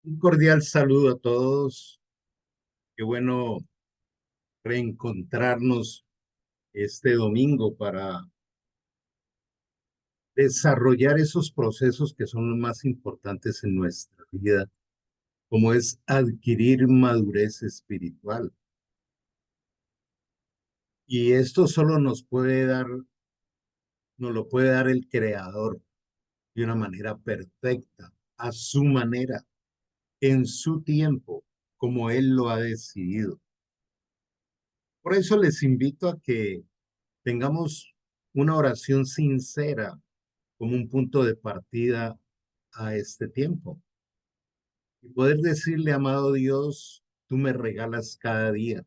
Un cordial saludo a todos. Qué bueno reencontrarnos este domingo para desarrollar esos procesos que son los más importantes en nuestra vida, como es adquirir madurez espiritual. Y esto solo nos lo puede dar el Creador de una manera perfecta, a su manera, en su tiempo, como Él lo ha decidido. Por eso les invito a que tengamos una oración sincera como un punto de partida a este tiempo. Y poder decirle, amado Dios, tú me regalas cada día.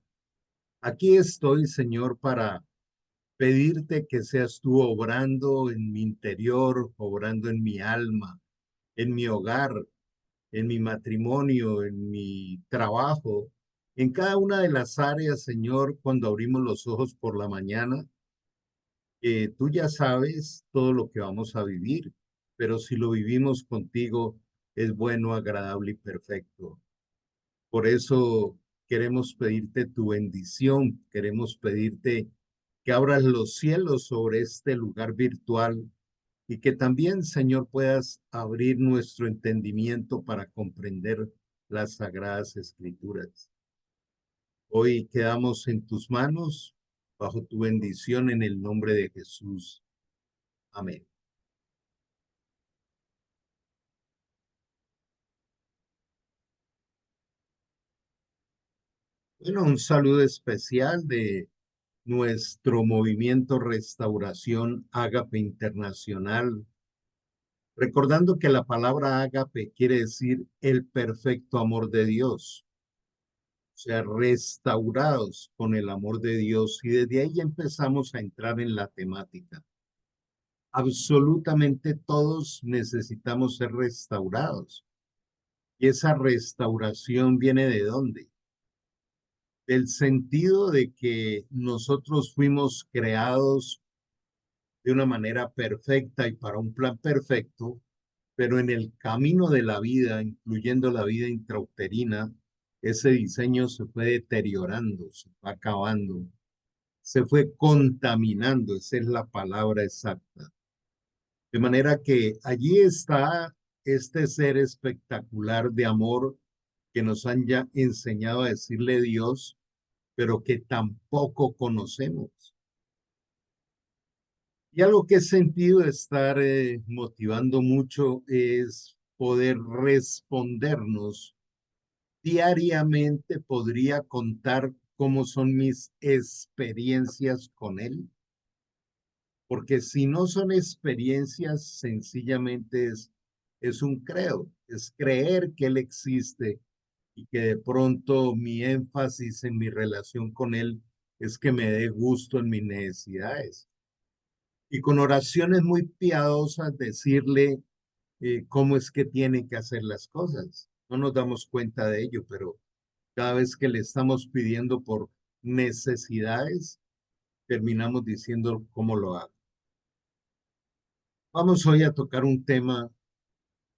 Aquí estoy, Señor, para pedirte que seas tú obrando en mi interior, obrando en mi alma, en mi hogar, en mi matrimonio, en mi trabajo, en cada una de las áreas, Señor, cuando abrimos los ojos por la mañana. Tú ya sabes todo lo que vamos a vivir, pero si lo vivimos contigo es bueno, agradable y perfecto. Por eso queremos pedirte tu bendición, queremos pedirte que abras los cielos sobre este lugar virtual y que también, Señor, puedas abrir nuestro entendimiento para comprender las sagradas escrituras. Hoy quedamos en tus manos, bajo tu bendición en el nombre de Jesús. Amén. Bueno, un saludo especial de nuestro movimiento Restauración Ágape Internacional, recordando que la palabra ágape quiere decir el perfecto amor de Dios, o sea, restaurados con el amor de Dios, y desde ahí ya empezamos a entrar en la temática. Absolutamente todos necesitamos ser restaurados, y esa restauración viene ¿de dónde? Del sentido de que nosotros fuimos creados de una manera perfecta y para un plan perfecto, pero en el camino de la vida, incluyendo la vida intrauterina, ese diseño se fue deteriorando, se fue acabando, se fue contaminando, esa es la palabra exacta. De manera que allí está este ser espectacular de amor que nos han ya enseñado a decirle Dios, pero que tampoco conocemos. Y algo que he sentido estar motivando mucho es poder respondernos diariamente. Podría contar cómo son mis experiencias con él, porque si no son experiencias, sencillamente es un credo, es creer que él existe y que de pronto mi énfasis en mi relación con él es que me dé gusto en mis necesidades y con oraciones muy piadosas decirle cómo es que tiene que hacer las cosas. No nos damos cuenta de ello, pero cada vez que le estamos pidiendo por necesidades, terminamos diciendo cómo lo hago. Vamos hoy a tocar un tema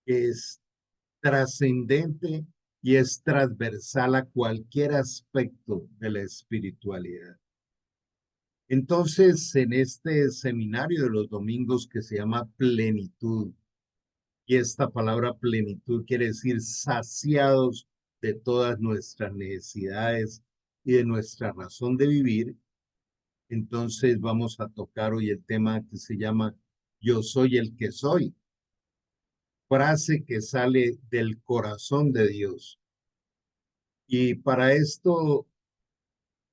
que es trascendente y es transversal a cualquier aspecto de la espiritualidad. Entonces, en este seminario de los domingos que se llama plenitud, y esta palabra plenitud quiere decir saciados de todas nuestras necesidades y de nuestra razón de vivir. Entonces vamos a tocar hoy el tema que se llama Yo soy el que soy, frase que sale del corazón de Dios. Y para esto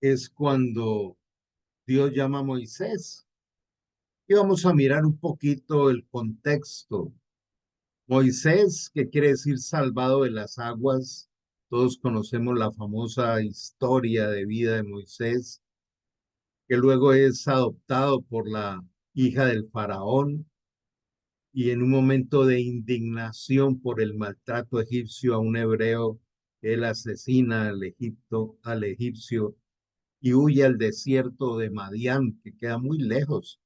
es cuando Dios llama a Moisés. Y vamos a mirar un poquito el contexto. Moisés, que quiere decir salvado de las aguas. Todos conocemos la famosa historia de vida de Moisés, que luego es adoptado por la hija del faraón y en un momento de indignación por el maltrato egipcio a un hebreo, él asesina al egipcio y huye al desierto de Madián, que queda muy lejos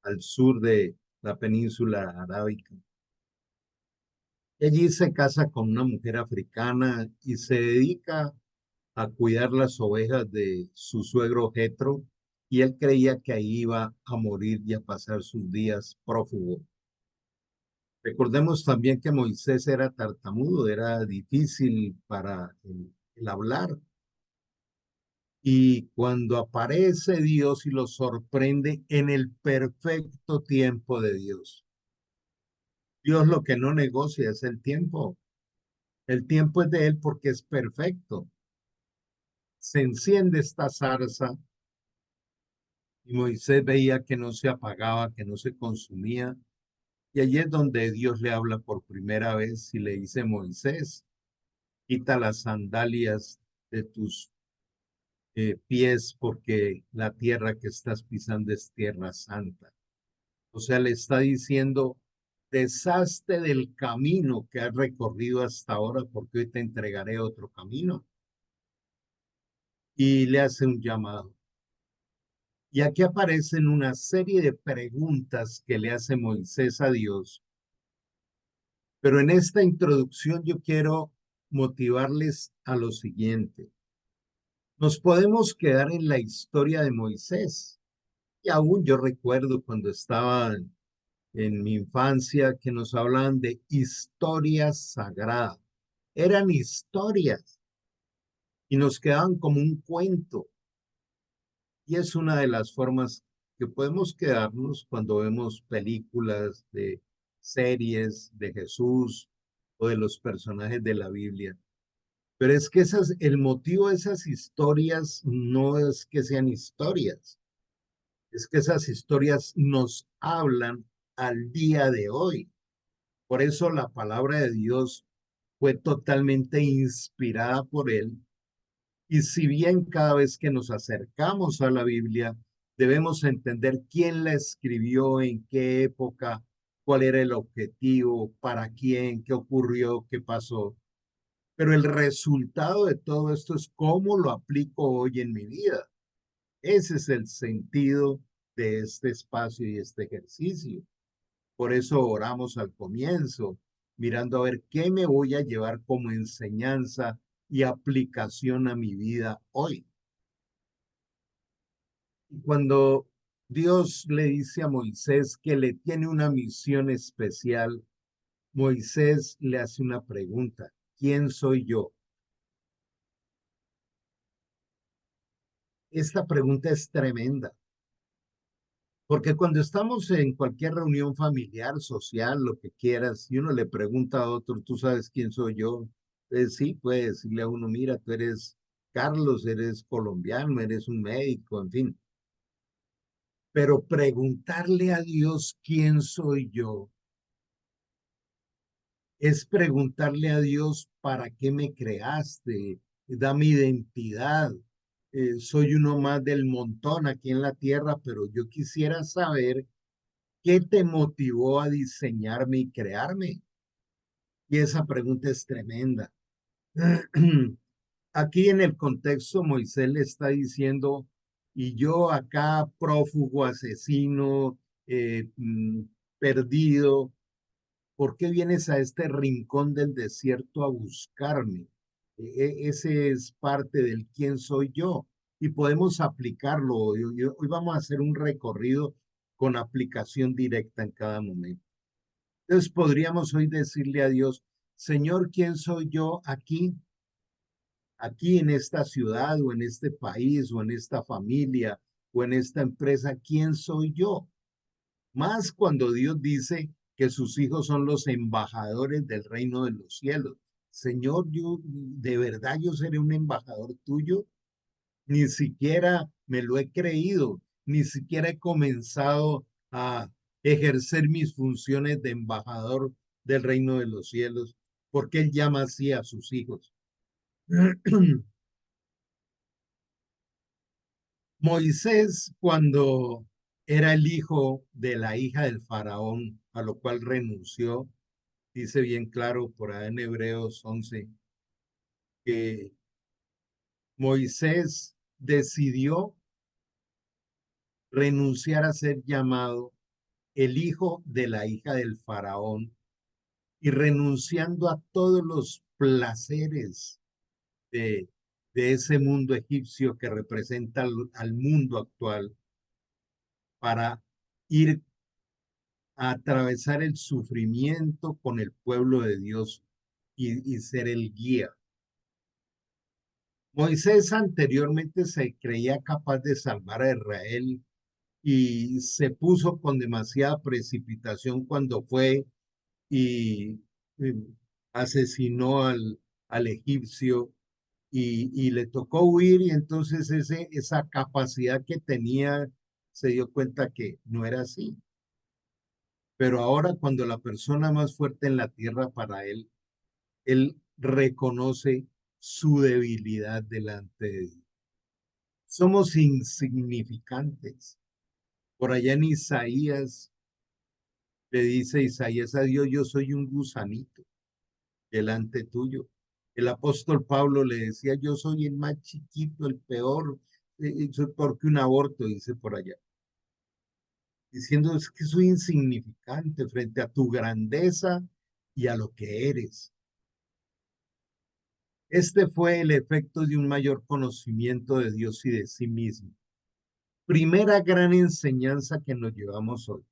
al sur de la península arábica. Y allí se casa con una mujer africana y se dedica a cuidar las ovejas de su suegro Jetro, y él creía que ahí iba a morir y a pasar sus días prófugo. Recordemos también que Moisés era tartamudo, era difícil para el hablar. Y cuando aparece Dios y lo sorprende en el perfecto tiempo de Dios. Dios lo que no negocia es el tiempo. El tiempo es de Él porque es perfecto. Se enciende esta zarza y Moisés veía que no se apagaba, que no se consumía. Y allí es donde Dios le habla por primera vez y le dice: Moisés, quita las sandalias de tus pies, porque la tierra que estás pisando es tierra santa. O sea, le está diciendo: deshazte del camino que has recorrido hasta ahora, porque hoy te entregaré otro camino. Y le hace un llamado. Y aquí aparecen una serie de preguntas que le hace Moisés a Dios. Pero en esta introducción yo quiero motivarles a lo siguiente. Nos podemos quedar en la historia de Moisés. Y aún yo recuerdo cuando estaba en mi infancia que nos hablaban de historias sagradas. Eran historias y nos quedaban como un cuento. Y es una de las formas que podemos quedarnos cuando vemos películas de series de Jesús o de los personajes de la Biblia. Pero es que el motivo de esas historias no es que sean historias, es que esas historias nos hablan al día de hoy. Por eso la palabra de Dios fue totalmente inspirada por él. Y si bien cada vez que nos acercamos a la Biblia, debemos entender quién la escribió, en qué época, cuál era el objetivo, para quién, qué ocurrió, qué pasó. Pero el resultado de todo esto es cómo lo aplico hoy en mi vida. Ese es el sentido de este espacio y este ejercicio. Por eso oramos al comienzo, mirando a ver qué me voy a llevar como enseñanza y aplicación a mi vida hoy. Y cuando Dios le dice a Moisés que le tiene una misión especial, Moisés le hace una pregunta: ¿quién soy yo? Esta pregunta es tremenda, porque cuando estamos en cualquier reunión familiar, social, lo que quieras, y uno le pregunta a otro: ¿tú sabes quién soy yo? Sí, puede decirle a uno: mira, tú eres Carlos, eres colombiano, eres un médico, en fin. Pero preguntarle a Dios quién soy yo es preguntarle a Dios: ¿para qué me creaste? Dame identidad. Soy uno más del montón aquí en la tierra, pero yo quisiera saber qué te motivó a diseñarme y crearme. Y esa pregunta es tremenda. Aquí en el contexto, Moisés le está diciendo: y yo acá, prófugo, asesino, perdido, ¿por qué vienes a este rincón del desierto a buscarme? Ese es parte del quién soy yo. Y podemos aplicarlo. Hoy vamos a hacer un recorrido con aplicación directa en cada momento. Entonces podríamos hoy decirle a Dios: Señor, ¿quién soy yo aquí? Aquí en esta ciudad o en este país o en esta familia o en esta empresa, ¿quién soy yo? Más cuando Dios dice que sus hijos son los embajadores del reino de los cielos. Señor, yo de verdad yo seré un embajador tuyo. Ni siquiera me lo he creído, ni siquiera he comenzado a ejercer mis funciones de embajador del reino de los cielos, porque Él llama así a sus hijos. Moisés, cuando era el hijo de la hija del faraón, a lo cual renunció, dice bien claro por ahí en Hebreos 11, que Moisés decidió renunciar a ser llamado el hijo de la hija del faraón, y renunciando a todos los placeres de, de ese mundo egipcio que representa al mundo actual para ir a atravesar el sufrimiento con el pueblo de Dios y ser el guía. Moisés anteriormente se creía capaz de salvar a Israel y se puso con demasiada precipitación cuando fue y asesinó al egipcio y le tocó huir y entonces esa capacidad que tenía se dio cuenta que no era así. Pero ahora cuando la persona más fuerte en la tierra para él reconoce su debilidad delante de Dios. Somos insignificantes. Por allá en Isaías le dice Isaías a Dios, yo soy un gusanito delante tuyo. El apóstol Pablo le decía, yo soy el más chiquito, el peor, soy peor que un aborto, dice por allá. Diciendo es que soy insignificante frente a tu grandeza y a lo que eres. Este fue el efecto de un mayor conocimiento de Dios y de sí mismo. Primera gran enseñanza que nos llevamos hoy.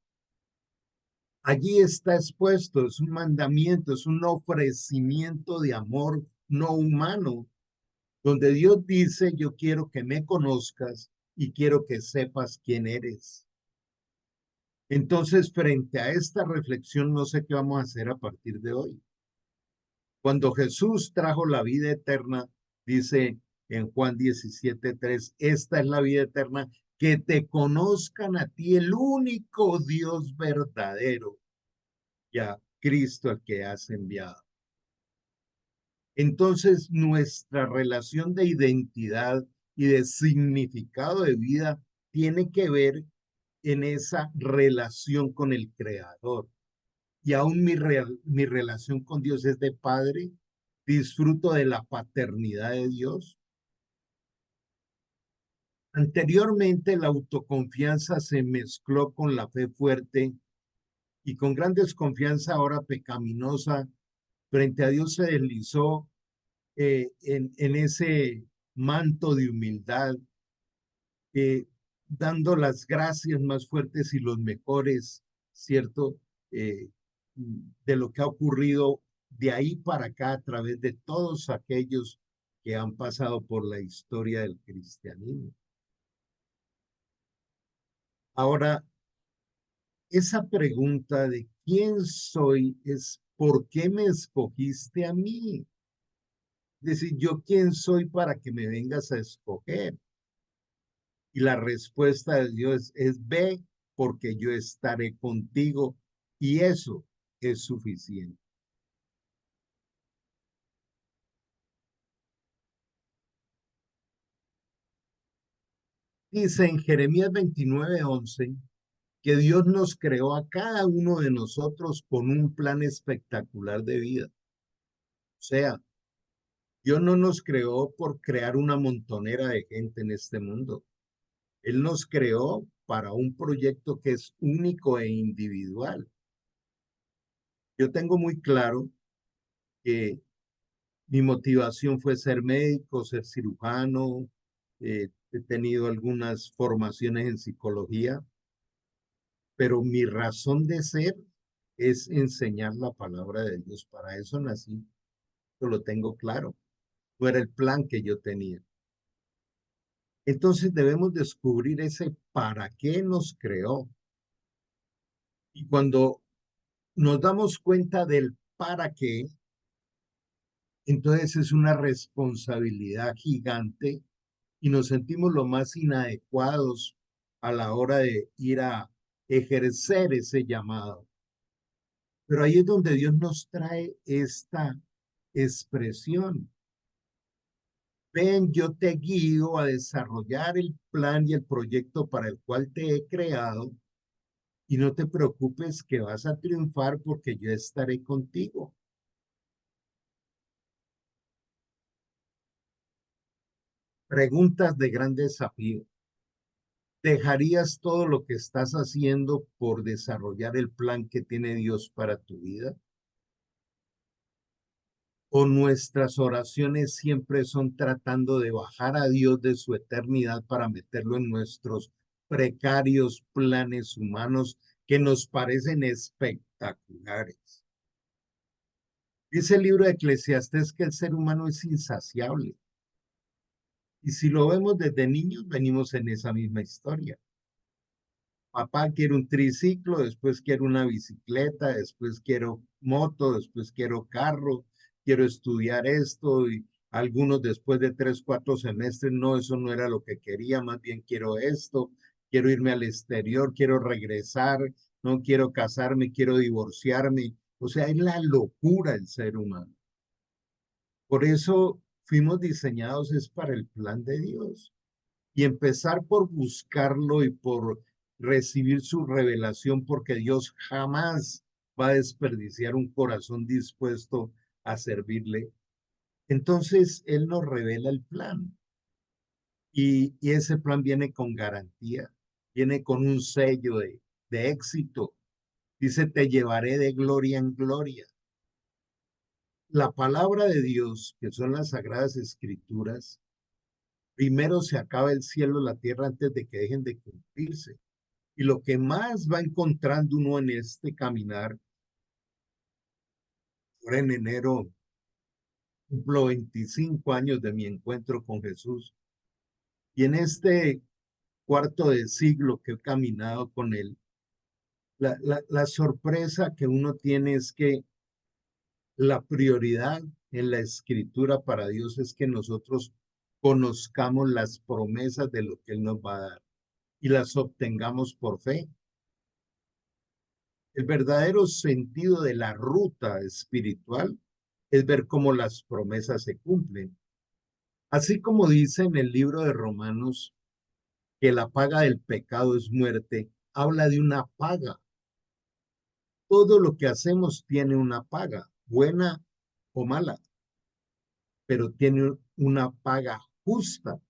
Allí está expuesto, es un mandamiento, es un ofrecimiento de amor no humano, donde Dios dice, yo quiero que me conozcas y quiero que sepas quién eres. Entonces, frente a esta reflexión, no sé qué vamos a hacer a partir de hoy. Cuando Jesús trajo la vida eterna, dice en Juan 17:3, esta es la vida eterna, que te conozcan a ti, el único Dios verdadero, y a Cristo el que has enviado. Entonces, nuestra relación de identidad y de significado de vida tiene que ver en esa relación con el Creador. Y aún mi relación con Dios es de padre, disfruto de la paternidad de Dios. Anteriormente, la autoconfianza se mezcló con la fe fuerte y con gran desconfianza ahora pecaminosa frente a Dios se deslizó en ese manto de humildad, eh, dando las gracias más fuertes y los mejores, ¿cierto? Eh, de lo que ha ocurrido de ahí para acá a través de todos aquellos que han pasado por la historia del cristianismo. Ahora, esa pregunta de quién soy es ¿por qué me escogiste a mí? Es decir, ¿yo quién soy para que me vengas a escoger? Y la respuesta de Dios es ve porque yo estaré contigo y eso es suficiente. Dice en Jeremías 29:11 que Dios nos creó a cada uno de nosotros con un plan espectacular de vida. O sea, Dios no nos creó por crear una montonera de gente en este mundo. Él nos creó para un proyecto que es único e individual. Yo tengo muy claro que mi motivación fue ser médico, ser cirujano, he tenido algunas formaciones en psicología, pero mi razón de ser es enseñar la palabra de Dios. Para eso nací, yo lo tengo claro. No era el plan que yo tenía. Entonces debemos descubrir ese para qué nos creó. Y cuando nos damos cuenta del para qué, entonces es una responsabilidad gigante y nos sentimos lo más inadecuados a la hora de ir a ejercer ese llamado. Pero ahí es donde Dios nos trae esta expresión. Ven, yo te guío a desarrollar el plan y el proyecto para el cual te he creado y no te preocupes que vas a triunfar porque yo estaré contigo. Preguntas de gran desafío. ¿Dejarías todo lo que estás haciendo por desarrollar el plan que tiene Dios para tu vida? o nuestras oraciones siempre son tratando de bajar a Dios de su eternidad para meterlo en nuestros precarios planes humanos que nos parecen espectaculares. Dice el libro de Eclesiastés que el ser humano es insaciable. Y si lo vemos desde niños, venimos en esa misma historia. Papá quiere un triciclo, después quiero una bicicleta, después quiero moto, después quiero carro, quiero estudiar esto y algunos después de 3, 4 semestres, no, eso no era lo que quería, más bien quiero esto, quiero irme al exterior, quiero regresar, no quiero casarme, quiero divorciarme. O sea, es la locura el ser humano. Por eso fuimos diseñados es para el plan de Dios y empezar por buscarlo y por recibir su revelación, porque Dios jamás va a desperdiciar un corazón dispuesto a servirle. Entonces, Él nos revela el plan y ese plan viene con garantía, viene con un sello de éxito. Dice, te llevaré de gloria en gloria. La palabra de Dios, que son las sagradas escrituras, primero se acaba el cielo y la tierra antes de que dejen de cumplirse. Y lo que más va encontrando uno en este caminar, ahora en enero cumplo 25 años de mi encuentro con Jesús, y en este cuarto de siglo que he caminado con Él, la sorpresa que uno tiene es que la prioridad en la escritura para Dios es que nosotros conozcamos las promesas de lo que Él nos va a dar y las obtengamos por fe. El verdadero sentido de la ruta espiritual es ver cómo las promesas se cumplen. Así como dice en el libro de Romanos que la paga del pecado es muerte, habla de una paga. Todo lo que hacemos tiene una paga, buena o mala, pero tiene una paga justa.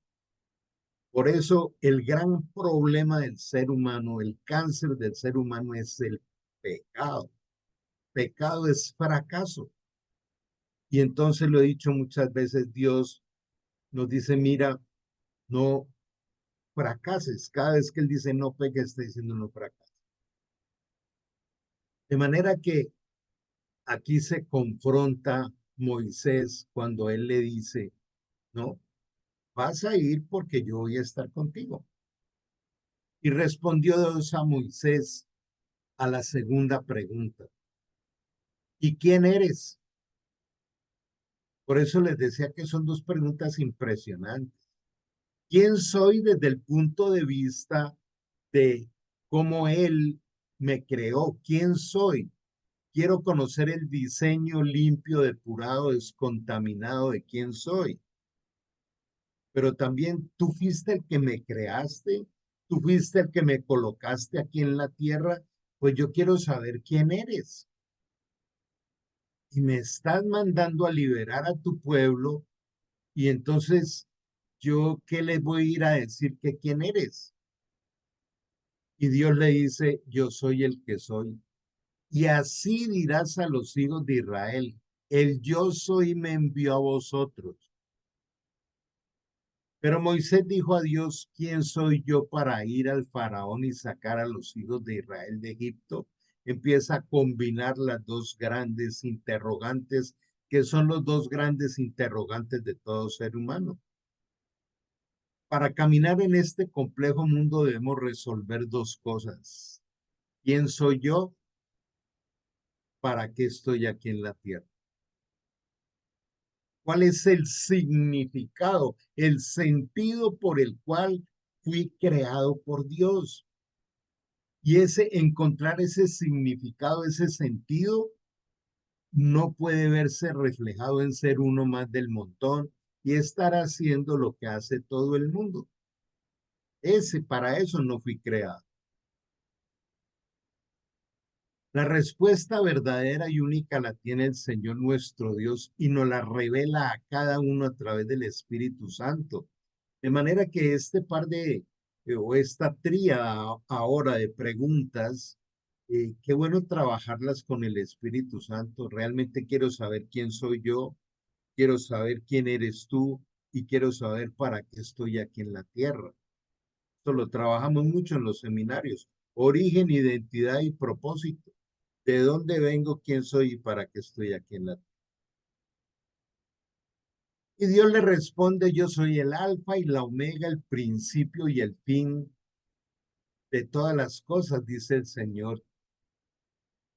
Por eso el gran problema del ser humano, el cáncer del ser humano es el pecado. Pecado es fracaso. Y entonces lo he dicho muchas veces, Dios nos dice, mira, no fracases. Cada vez que Él dice no peques, está diciendo no fracases. De manera que aquí se confronta Moisés cuando Él le dice, no, vas a ir porque yo voy a estar contigo. Y respondió Dios a Moisés a la segunda pregunta. ¿Y quién eres? Por eso les decía que son dos preguntas impresionantes. ¿Quién soy desde el punto de vista de cómo Él me creó? ¿Quién soy? Quiero conocer el diseño limpio, depurado, descontaminado de quién soy. Pero también tú fuiste el que me creaste, tú fuiste el que me colocaste aquí en la tierra, pues yo quiero saber quién eres. Y me estás mandando a liberar a tu pueblo y entonces yo, ¿qué les voy a ir a decir que quién eres? Y Dios le dice, yo soy el que soy. Y así dirás a los hijos de Israel, el yo soy me envió a vosotros. Pero Moisés dijo a Dios, ¿quién soy yo para ir al faraón y sacar a los hijos de Israel de Egipto? Empieza a combinar las dos grandes interrogantes, que son los dos grandes interrogantes de todo ser humano. Para caminar en este complejo mundo debemos resolver dos cosas. ¿Quién soy yo? ¿Para qué estoy aquí en la tierra? ¿Cuál es el significado, el sentido por el cual fui creado por Dios? Y encontrar ese significado, ese sentido, no puede verse reflejado en ser uno más del montón y estar haciendo lo que hace todo el mundo. Para eso no fui creado. La respuesta verdadera y única la tiene el Señor nuestro Dios y nos la revela a cada uno a través del Espíritu Santo. De manera que este par o esta tríada ahora de preguntas, qué bueno trabajarlas con el Espíritu Santo. Realmente quiero saber quién soy yo, quiero saber quién eres tú y quiero saber para qué estoy aquí en la tierra. Esto lo trabajamos mucho en los seminarios. Origen, identidad y propósito. ¿De dónde vengo, quién soy y para qué estoy aquí en la tierra? Y Dios le responde, yo soy el alfa y la omega, el principio y el fin de todas las cosas, dice el Señor.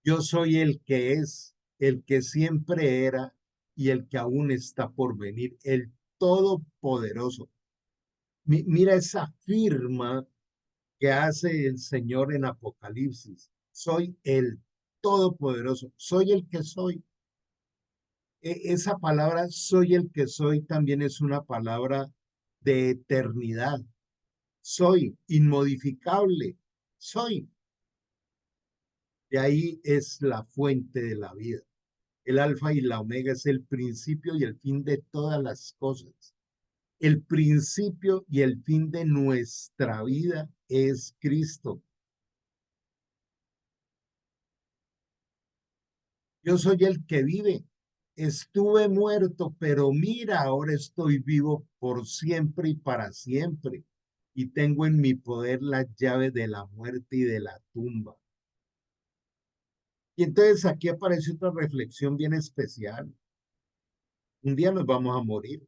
Yo soy el que es, el que siempre era y el que aún está por venir, el Todopoderoso. Mira esa firma que hace el Señor en Apocalipsis. Soy el Todopoderoso, soy el que soy. Esa palabra, soy el que soy, también es una palabra de eternidad. Soy inmodificable, soy. De ahí es la fuente de la vida. El alfa y la omega es el principio y el fin de todas las cosas. El principio y el fin de nuestra vida es Cristo. Yo soy el que vive. Estuve muerto, pero mira, ahora estoy vivo por siempre y para siempre. Y tengo en mi poder las llaves de la muerte y de la tumba. Y entonces aquí aparece otra reflexión bien especial. Un día nos vamos a morir.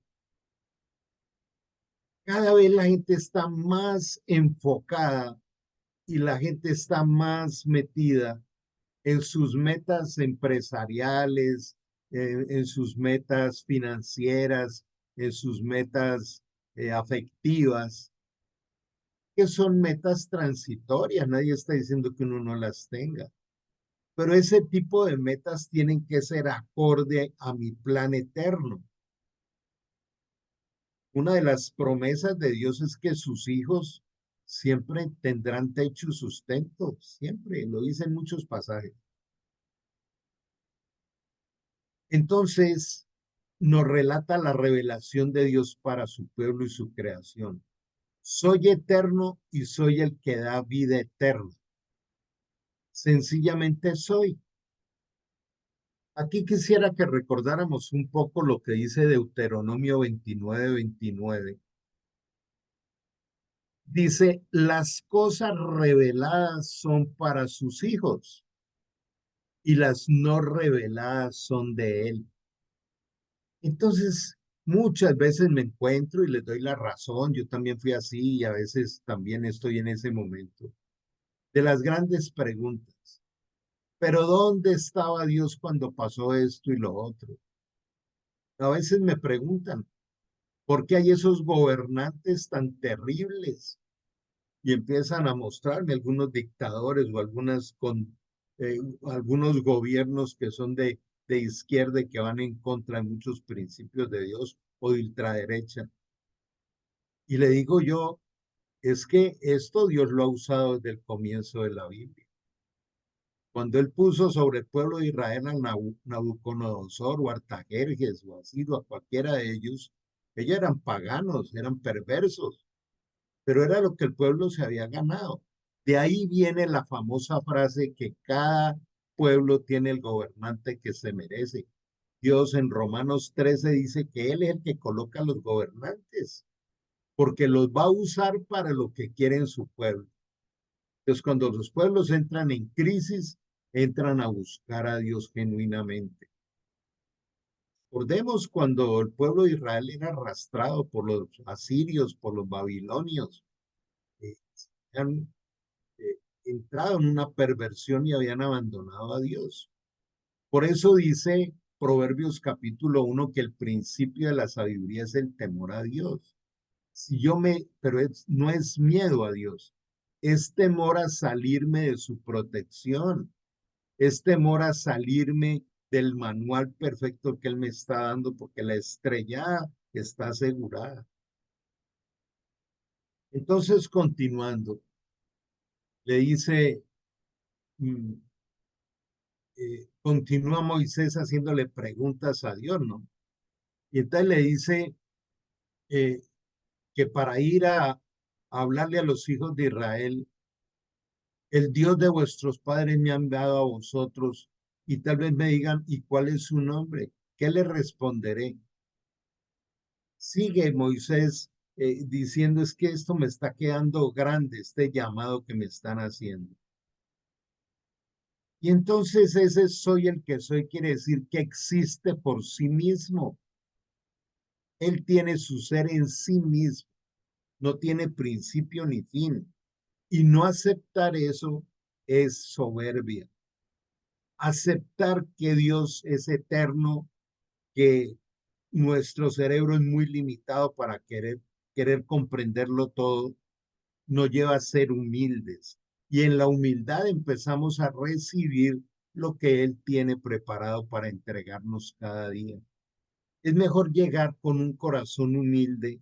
Cada vez la gente está más enfocada y la gente está más metida en sus metas empresariales, en sus metas financieras, en sus metas afectivas, que son metas transitorias. Nadie está diciendo que uno no las tenga, pero ese tipo de metas tienen que ser acorde a mi plan eterno. Una de las promesas de Dios es que sus hijos siempre tendrán techo y sustento, siempre, lo dicen muchos pasajes. Entonces, nos relata la revelación de Dios para su pueblo y su creación. Soy eterno y soy el que da vida eterna. Sencillamente soy. Aquí quisiera que recordáramos un poco lo que dice Deuteronomio 29:29. Dice, las cosas reveladas son para sus hijos y las no reveladas son de él. Entonces, muchas veces me encuentro y les doy la razón. Yo también fui así y a veces también estoy en ese momento de las grandes preguntas. Pero ¿dónde estaba Dios cuando pasó esto y lo otro? A veces me preguntan, ¿por qué hay esos gobernantes tan terribles? Y empiezan a mostrarme algunos dictadores o algunos gobiernos que son de izquierda y que van en contra de muchos principios de Dios o de ultraderecha. Y le digo yo, es que esto Dios lo ha usado desde el comienzo de la Biblia. Cuando él puso sobre el pueblo de Israel a Nabucodonosor o Artajerjes o Asirio, a cualquiera de ellos eran paganos, eran perversos, pero era lo que el pueblo se había ganado. De ahí viene la famosa frase que cada pueblo tiene el gobernante que se merece. Dios en Romanos 13 dice que Él es el que coloca a los gobernantes, porque los va a usar para lo que quiere su pueblo. Entonces, cuando los pueblos entran en crisis, entran a buscar a Dios genuinamente. Recordemos cuando el pueblo de Israel era arrastrado por los asirios, por los babilonios, eh, habían entrado en una perversión y habían abandonado a Dios. Por eso dice Proverbios capítulo 1 que el principio de la sabiduría es el temor a Dios. Pero no es miedo a Dios, es temor a salirme de su protección, es temor a salirme del manual perfecto que Él me está dando, porque la estrella está asegurada. Entonces, continuando, le dice, mm, continúa Moisés haciéndole preguntas a Dios, ¿no? Y entonces le dice eh, que para ir a hablarle a los hijos de Israel, el Dios de vuestros padres me ha enviado a vosotros y tal vez me digan, ¿y cuál es su nombre? ¿Qué le responderé? Sigue Moisés diciendo, es que esto me está quedando grande, este llamado que me están haciendo. Y entonces ese soy el que soy quiere decir que existe por sí mismo. Él tiene su ser en sí mismo, no tiene principio ni fin. Y no aceptar eso es soberbia. Aceptar que Dios es eterno, que nuestro cerebro es muy limitado para querer comprenderlo todo, nos lleva a ser humildes. Y en la humildad empezamos a recibir lo que Él tiene preparado para entregarnos cada día. Es mejor llegar con un corazón humilde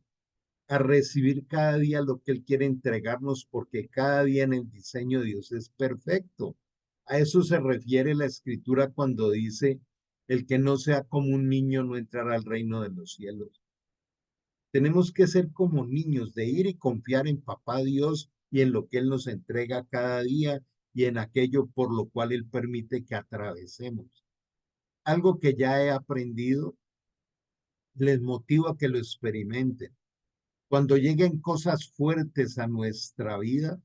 a recibir cada día lo que Él quiere entregarnos, porque cada día en el diseño de Dios es perfecto. A eso se refiere la escritura cuando dice, el que no sea como un niño no entrará al reino de los cielos. Tenemos que ser como niños, de ir y confiar en Papá Dios y en lo que Él nos entrega cada día y en aquello por lo cual Él permite que atravesemos. Algo que ya he aprendido, les motivo a que lo experimenten. Cuando lleguen cosas fuertes a nuestra vida,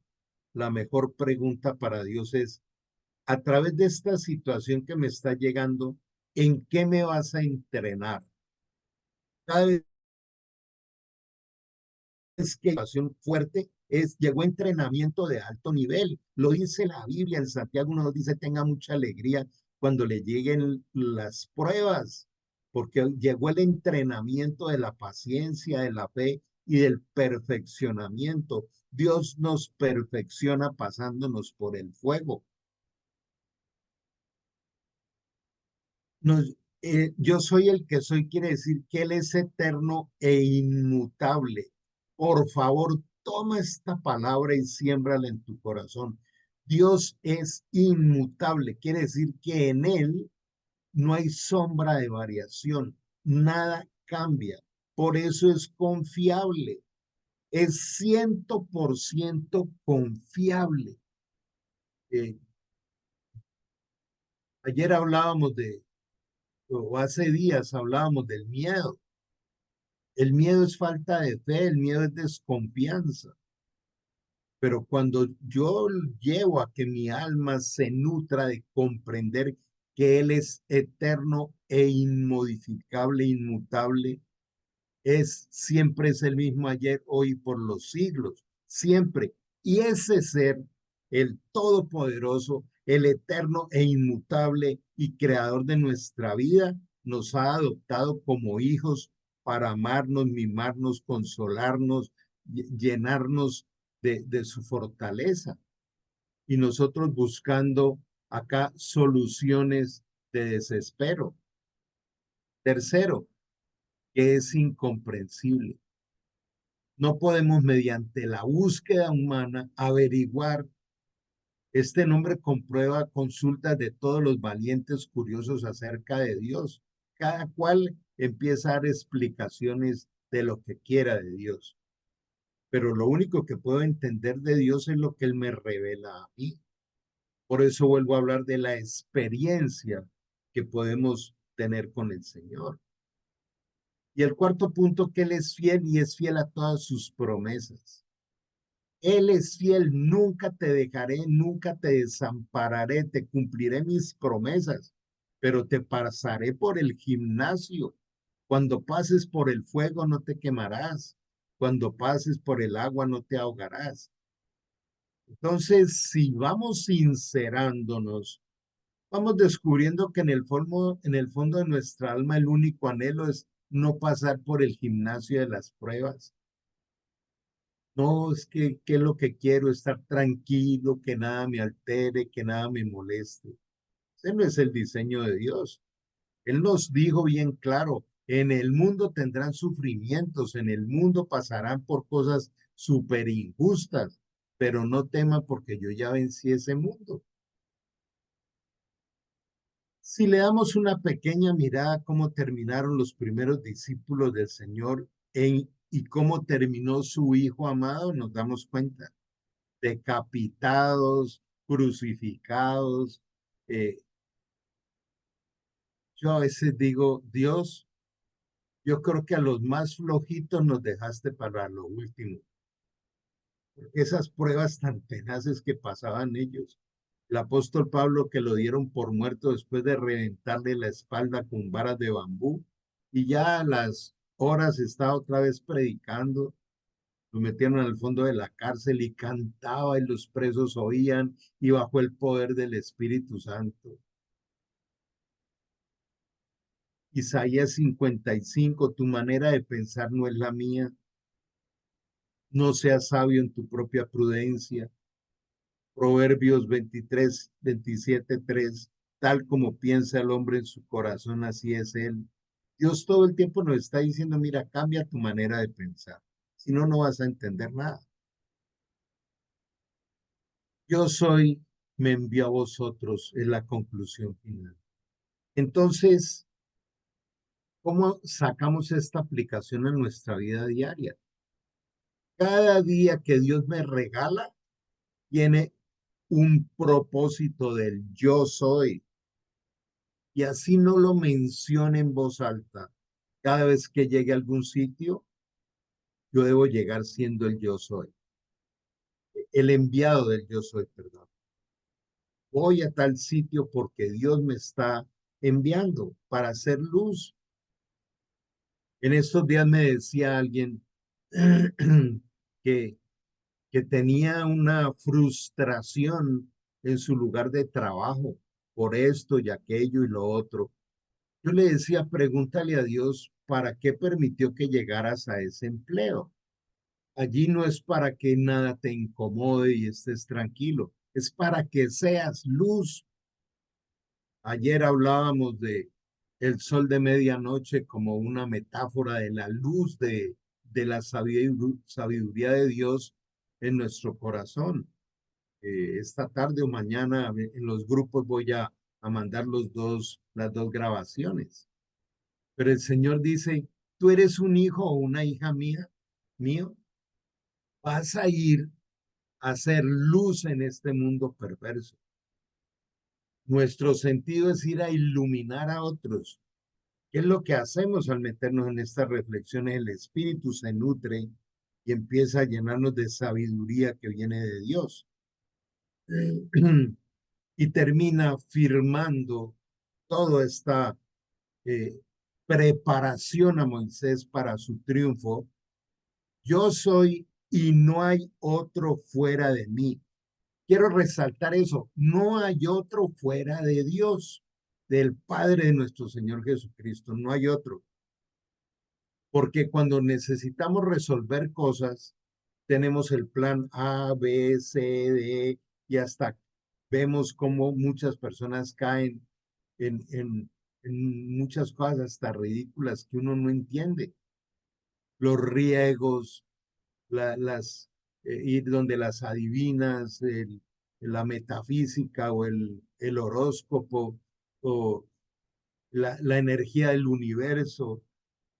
la mejor pregunta para Dios es, a través de esta situación que me está llegando, ¿en qué me vas a entrenar? Cada vez que la situación fuerte llegó entrenamiento de alto nivel. Lo dice la Biblia en Santiago, nos dice, tenga mucha alegría cuando le lleguen las pruebas, porque llegó el entrenamiento de la paciencia, de la fe y del perfeccionamiento. Dios nos perfecciona pasándonos por el fuego. Nos, yo soy el que soy, quiere decir que Él es eterno e inmutable. Por favor, toma esta palabra y siémbrala en tu corazón. Dios es inmutable, quiere decir que en Él no hay sombra de variación, nada cambia. Por eso es confiable, es 100% confiable. Eh, ayer hablábamos o hace días hablábamos del miedo. El miedo es falta de fe, el miedo es desconfianza. Pero cuando yo llevo a que mi alma se nutra de comprender que Él es eterno e inmodificable, inmutable, siempre es el mismo ayer, hoy y por los siglos, siempre. Y ese ser, el todopoderoso, el eterno e inmutable y creador de nuestra vida, nos ha adoptado como hijos para amarnos, mimarnos, consolarnos, llenarnos de su fortaleza. Y nosotros buscando acá soluciones de desespero. Tercero, que es incomprensible. No podemos mediante la búsqueda humana averiguar. Este nombre comprueba consultas de todos los valientes curiosos acerca de Dios. Cada cual empieza a dar explicaciones de lo que quiera de Dios. Pero lo único que puedo entender de Dios es lo que Él me revela a mí. Por eso vuelvo a hablar de la experiencia que podemos tener con el Señor. Y el cuarto punto, que Él es fiel y es fiel a todas sus promesas. Él es fiel, nunca te dejaré, nunca te desampararé, te cumpliré mis promesas, pero te pasaré por el gimnasio. Cuando pases por el fuego no te quemarás, cuando pases por el agua no te ahogarás. Entonces, si vamos sincerándonos, vamos descubriendo que en el fondo de nuestra alma el único anhelo es no pasar por el gimnasio de las pruebas. No, es que, ¿qué es lo que quiero? Estar tranquilo, que nada me altere, que nada me moleste. Ese no es el diseño de Dios. Él nos dijo bien claro, en el mundo tendrán sufrimientos, en el mundo pasarán por cosas súper injustas, pero no teman porque yo ya vencí ese mundo. Si le damos una pequeña mirada a cómo terminaron los primeros discípulos del Señor y cómo terminó su Hijo amado, nos damos cuenta. Decapitados, crucificados. Eh, yo a veces digo, Dios, Yo creo que a los más flojitos nos dejaste para lo último, porque esas pruebas tan tenaces que pasaban ellos. El apóstol Pablo que lo dieron por muerto después de reventarle la espalda con varas de bambú y ya a las horas estaba otra vez predicando, lo metieron al fondo de la cárcel y cantaba y los presos oían y bajo el poder del Espíritu Santo. Isaías 55, tu manera de pensar no es la mía, no seas sabio en tu propia prudencia. Proverbios 23, 27, 3, tal como piensa el hombre en su corazón, así es él. Dios todo el tiempo nos está diciendo, mira, cambia tu manera de pensar, si no, no vas a entender nada. Yo soy, me envió a vosotros, es la conclusión final. Entonces, ¿cómo sacamos esta aplicación en nuestra vida diaria? Cada día que Dios me regala tiene un propósito del yo soy. Y así no lo mencione en voz alta. Cada vez que llegue a algún sitio, yo debo llegar siendo el yo soy, el enviado del yo soy, perdón. Voy a tal sitio porque Dios me está enviando para hacer luz. En estos días me decía alguien que, que tenía una frustración en su lugar de trabajo por esto y aquello y lo otro. Yo le decía, pregúntale a Dios para qué permitió que llegaras a ese empleo. Allí no es para que nada te incomode y estés tranquilo, es para que seas luz. Ayer hablábamos de el sol de medianoche como una metáfora de la luz de la sabiduría de Dios en nuestro corazón. Esta tarde o mañana en los grupos voy a mandar las dos grabaciones. Pero el Señor dice, tú eres un hijo o una hija mía, mío, vas a ir a hacer luz en este mundo perverso. Nuestro sentido es ir a iluminar a otros. ¿Qué es lo que hacemos al meternos en estas reflexiones? El Espíritu se nutre y empieza a llenarnos de sabiduría que viene de Dios. Y termina firmando toda esta eh, preparación a Moisés para su triunfo. Yo soy y no hay otro fuera de mí. Quiero resaltar eso. No hay otro fuera de Dios, del Padre de nuestro Señor Jesucristo. No hay otro. Porque cuando necesitamos resolver cosas, tenemos el plan A, B, C, D y hasta vemos cómo muchas personas caen en muchas cosas hasta ridículas que uno no entiende. Los riegos, ir donde las adivinas, la metafísica o el horóscopo o la energía del universo.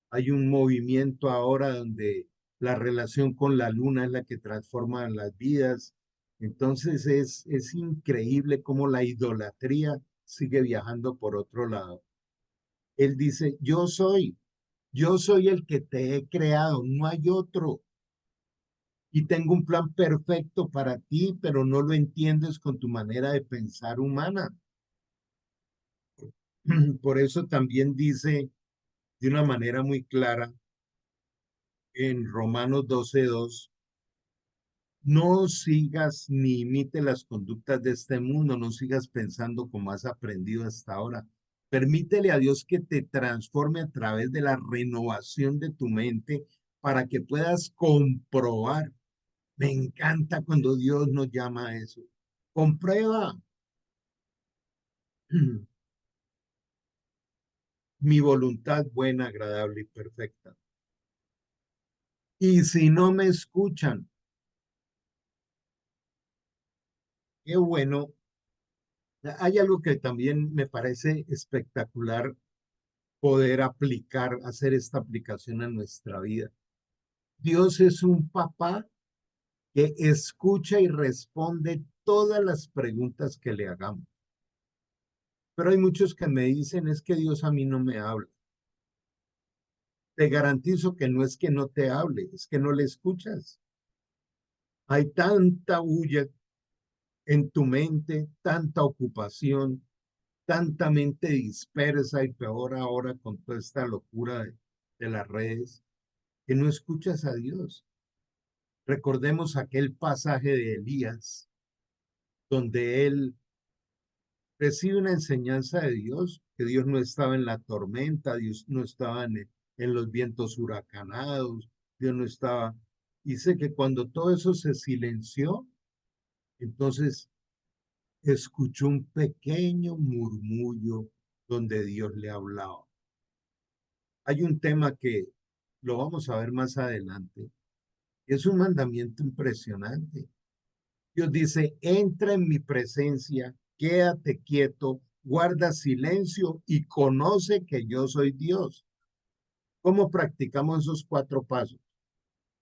Hay un movimiento ahora donde la relación con la luna es la que transforma las vidas. Entonces es increíble cómo la idolatría sigue viajando por otro lado. Él dice, yo soy el que te he creado, no hay otro. Y tengo un plan perfecto para ti, pero no lo entiendes con tu manera de pensar humana. Por eso también dice de una manera muy clara en Romanos 12:2, no sigas ni imites las conductas de este mundo, no sigas pensando como has aprendido hasta ahora. Permítele a Dios que te transforme a través de la renovación de tu mente para que puedas comprobar. Me encanta cuando Dios nos llama a eso. Comprueba. Mi voluntad buena, agradable y perfecta. Y si no me escuchan, qué bueno. Hay algo que también me parece espectacular poder aplicar, hacer esta aplicación en nuestra vida. Dios es un papá que escucha y responde todas las preguntas que le hagamos. Pero hay muchos que me dicen, es que Dios a mí no me habla. Te garantizo que no es que no te hable, es que no le escuchas. Hay tanta bulla en tu mente, tanta ocupación, tanta mente dispersa y peor ahora con toda esta locura de las redes, que no escuchas a Dios. Recordemos aquel pasaje de Elías, donde él recibe una enseñanza de Dios, que Dios no estaba en la tormenta, Dios no estaba en los vientos huracanados, Dios no estaba. Dice que cuando todo eso se silenció, entonces escuchó un pequeño murmullo donde Dios le hablaba. Hay un tema que lo vamos a ver más adelante. Es un mandamiento impresionante. Dios dice, entra en mi presencia, quédate quieto, guarda silencio y conoce que yo soy Dios. ¿Cómo practicamos esos 4 pasos?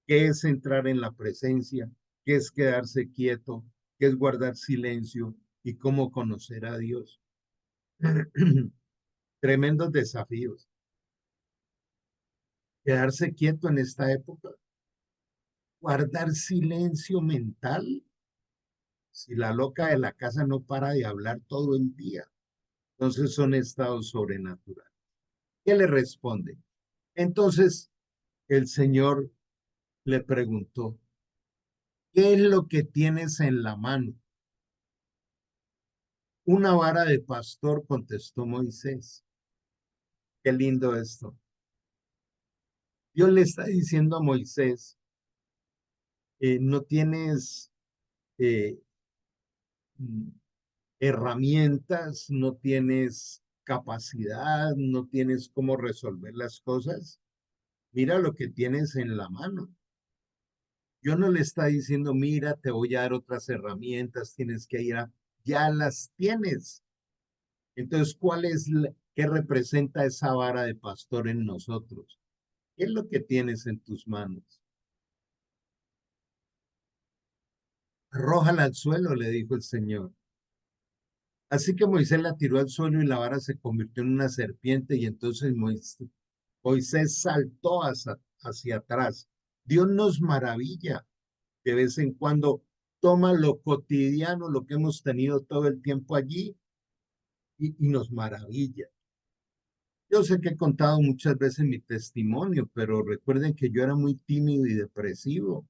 ¿Qué es entrar en la presencia? ¿Qué es quedarse quieto? ¿Qué es guardar silencio? ¿Y cómo conocer a Dios? Tremendos desafíos. Quedarse quieto en esta época, guardar silencio mental. Si la loca de la casa no para de hablar todo el día, entonces son estados sobrenaturales. ¿Qué le responde? Entonces el Señor le preguntó, ¿qué es lo que tienes en la mano? Una vara de pastor, contestó Moisés. Qué lindo esto. Dios le está diciendo a Moisés, no tienes eh, mm, herramientas, no tienes capacidad, no tienes cómo resolver las cosas. Mira lo que tienes en la mano. Yo no le está diciendo, mira, te voy a dar otras herramientas, tienes que ir a... Ya las tienes. Entonces, ¿qué representa esa vara de pastor en nosotros? ¿Qué es lo que tienes en tus manos? Arrójala al suelo, le dijo el Señor. Así que Moisés la tiró al suelo y la vara se convirtió en una serpiente y entonces Moisés saltó hacia atrás. Dios nos maravilla de vez en cuando, toma lo cotidiano, lo que hemos tenido todo el tiempo allí y nos maravilla. Yo sé que he contado muchas veces mi testimonio, pero recuerden que yo era muy tímido y depresivo,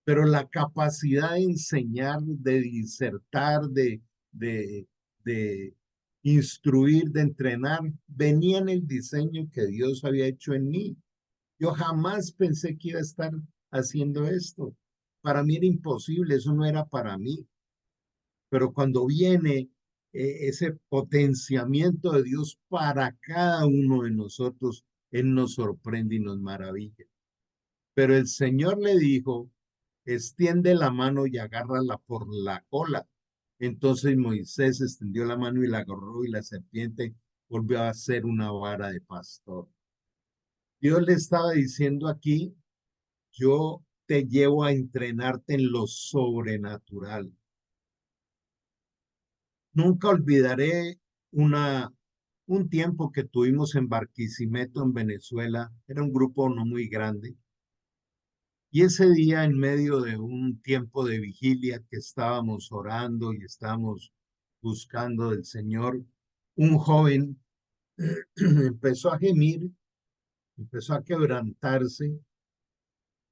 pero la capacidad de enseñar, de disertar, de, de instruir, de entrenar, venía en el diseño que Dios había hecho en mí. Yo jamás pensé que iba a estar haciendo esto. Para mí era imposible, eso no era para mí. Pero cuando viene ese potenciamiento de Dios para cada uno de nosotros, Él nos sorprende y nos maravilla. Pero el Señor le dijo, extiende la mano y agárrala por la cola. Entonces Moisés extendió la mano y la agarró y la serpiente volvió a ser una vara de pastor. Dios le estaba diciendo aquí, yo te llevo a entrenarte en lo sobrenatural. Nunca olvidaré una, un tiempo que tuvimos en Barquisimeto, en Venezuela. Era un grupo no muy grande. Y ese día, en medio de un tiempo de vigilia que estábamos orando y estábamos buscando del Señor, un joven empezó a gemir, empezó a quebrantarse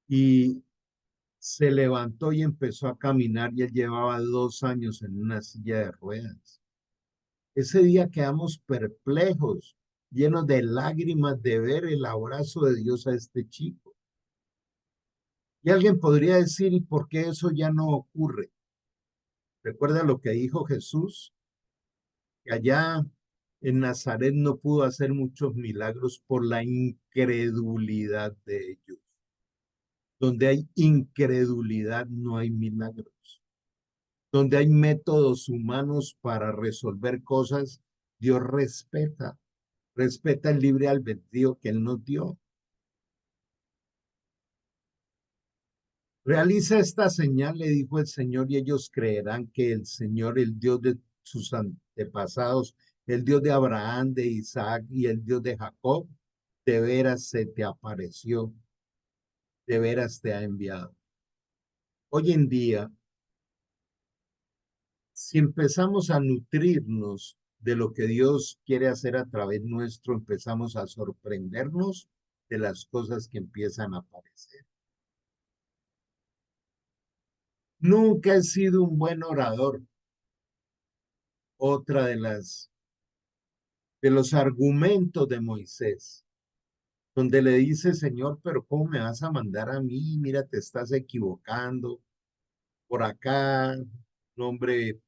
y se levantó y empezó a caminar y él llevaba 2 años en una silla de ruedas. Ese día quedamos perplejos, llenos de lágrimas de ver el abrazo de Dios a este chico. Y alguien podría decir, ¿y por qué eso ya no ocurre? Recuerda lo que dijo Jesús, que allá en Nazaret no pudo hacer muchos milagros por la incredulidad de ellos. Donde hay incredulidad no hay milagros. Donde hay métodos humanos para resolver cosas, Dios respeta el libre albedrío que Él nos dio. Realiza esta señal, le dijo el Señor, y ellos creerán que el Señor, el Dios de sus antepasados, el Dios de Abraham, de Isaac y el Dios de Jacob, de veras se te apareció, de veras te ha enviado. Hoy en día, si empezamos a nutrirnos de lo que Dios quiere hacer a través nuestro, empezamos a sorprendernos de las cosas que empiezan a aparecer. Nunca he sido un buen orador. Otra de los argumentos de Moisés, donde le dice, Señor, pero ¿cómo me vas a mandar a mí? Mira, te estás equivocando. Por acá, un hombre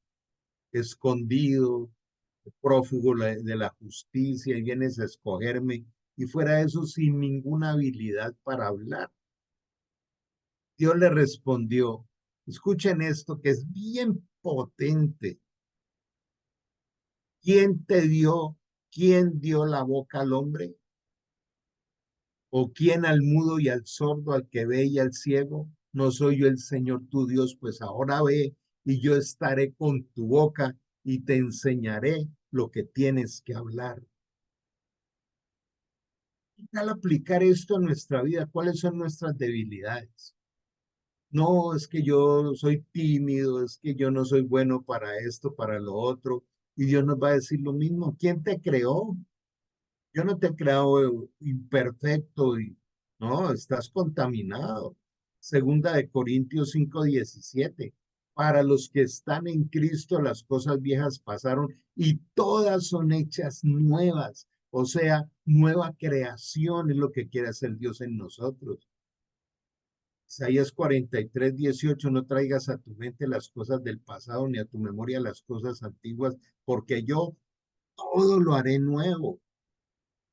escondido, prófugo de la justicia, y vienes a escogerme. Y fuera de eso, sin ninguna habilidad para hablar. Dios le respondió, escuchen esto que es bien potente. ¿Quién te dio, quién dio la boca al hombre? ¿O quién al mudo y al sordo, al que ve y al ciego? ¿No soy yo el Señor tu Dios? Pues ahora ve y yo estaré con tu boca y te enseñaré lo que tienes que hablar. ¿Qué tal aplicar esto a nuestra vida? ¿Cuáles son nuestras debilidades? No, es que yo soy tímido, es que yo no soy bueno para esto, para lo otro. Y Dios nos va a decir lo mismo. ¿Quién te creó? Yo no te he creado imperfecto y no, estás contaminado. Segunda de Corintios 5:17. Para los que están en Cristo, las cosas viejas pasaron y todas son hechas nuevas. O sea, nueva creación es lo que quiere hacer Dios en nosotros. Isaías 43:18, no traigas a tu mente las cosas del pasado ni a tu memoria las cosas antiguas, porque yo todo lo haré nuevo.